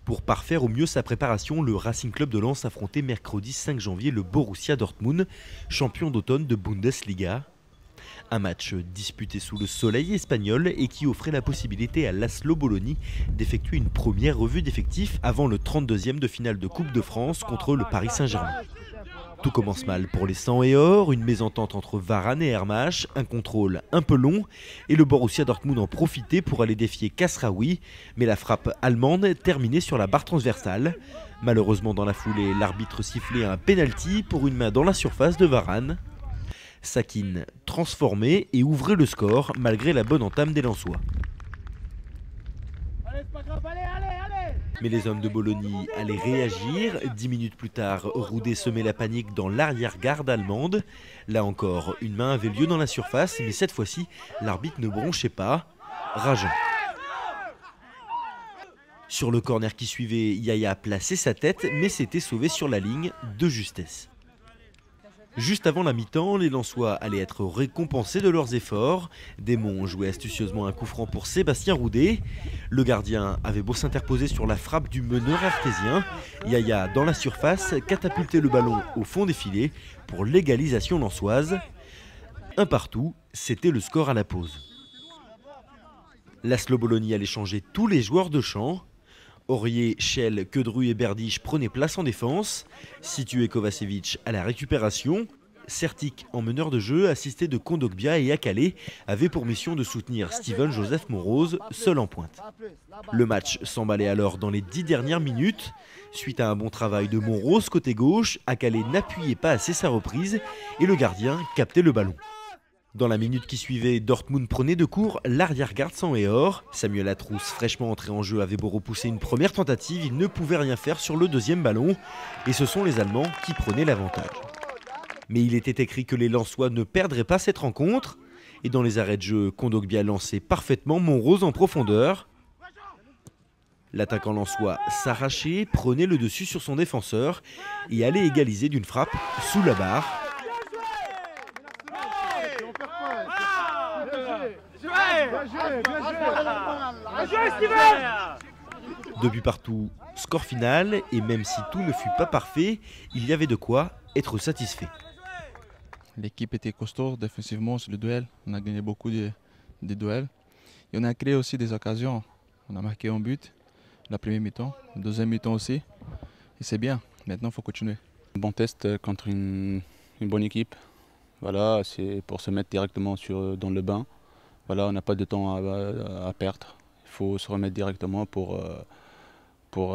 Pour parfaire au mieux sa préparation, le Racing Club de Lens affrontait mercredi 5 janvier le Borussia Dortmund, champion d'automne de Bundesliga. Un match disputé sous le soleil espagnol et qui offrait la possibilité à l'Aslo Bologna d'effectuer une première revue d'effectifs avant le 32e de finale de Coupe de France contre le Paris Saint-Germain. Tout commence mal pour les 100 et or, une mésentente entre Varane et Hermach, un contrôle un peu long et le Borussia Dortmund en profitait pour aller défier Kasraoui, mais la frappe allemande terminait sur la barre transversale. Malheureusement dans la foulée, l'arbitre sifflait un penalty pour une main dans la surface de Varane. Sakin transformait et ouvrait le score malgré la bonne entame des Lensois. Mais les hommes de Bologna allaient réagir. 10 minutes plus tard, Roudet semait la panique dans l'arrière-garde allemande. Là encore, une main avait lieu dans la surface, mais cette fois-ci, l'arbitre ne bronchait pas. Rageant. Sur le corner qui suivait, Yaya plaçait sa tête, mais s'était sauvé sur la ligne de justesse. Juste avant la mi-temps, les Lensois allaient être récompensés de leurs efforts. Desmond jouait astucieusement un coup franc pour Sébastien Roudet. Le gardien avait beau s'interposer sur la frappe du meneur artésien. Yaya, dans la surface, catapultait le ballon au fond des filets pour l'égalisation lensoise. Un partout, c'était le score à la pause. L'Aslo Bologna allait changer tous les joueurs de champ. Aurier, Schell, Quedru et Berdych prenaient place en défense. Situ et Kovacevic à la récupération. Certic, en meneur de jeu, assisté de Kondogbia et Akale, avait pour mission de soutenir Steven Joseph Monrose, seul en pointe. Le match s'emballait alors dans les 10 dernières minutes. Suite à un bon travail de Monrose côté gauche, Akale n'appuyait pas assez sa reprise et le gardien captait le ballon. Dans la minute qui suivait, Dortmund prenait de court l'arrière-garde sans et or. Samuel Atrousse, fraîchement entré en jeu, avait beau repousser une première tentative, il ne pouvait rien faire sur le deuxième ballon. Et ce sont les Allemands qui prenaient l'avantage. Mais il était écrit que les Lensois ne perdraient pas cette rencontre. Et dans les arrêts de jeu, Kondogbia lançait parfaitement Monrose en profondeur. L'attaquant lensois s'arrachait, prenait le dessus sur son défenseur et allait égaliser d'une frappe sous la barre. Depuis partout, score final, et même si tout ne fut pas parfait, il y avait de quoi être satisfait. L'équipe était costaud défensivement sur le duel, on a gagné beaucoup de duels. Et on a créé aussi des occasions, on a marqué un but, la première mi-temps, la deuxième mi-temps aussi. Et c'est bien, maintenant il faut continuer. Un bon test contre une bonne équipe, voilà, c'est pour se mettre directement dans le bain. Voilà, on n'a pas de temps à perdre. Il faut se remettre directement pour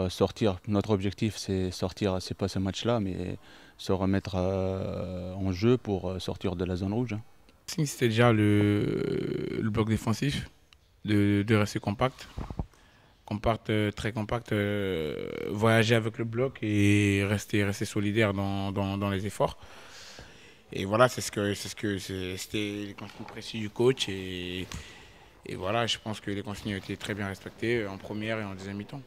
sortir. Notre objectif, c'est sortir, c'est pas ce match-là, mais se remettre en jeu pour sortir de la zone rouge. C'était déjà le bloc défensif, de rester compact, très compact, voyager avec le bloc et rester solidaire dans les efforts. Et voilà, c'était les consignes précises du coach et voilà, je pense que les consignes ont été très bien respectées en première et en deuxième mi-temps.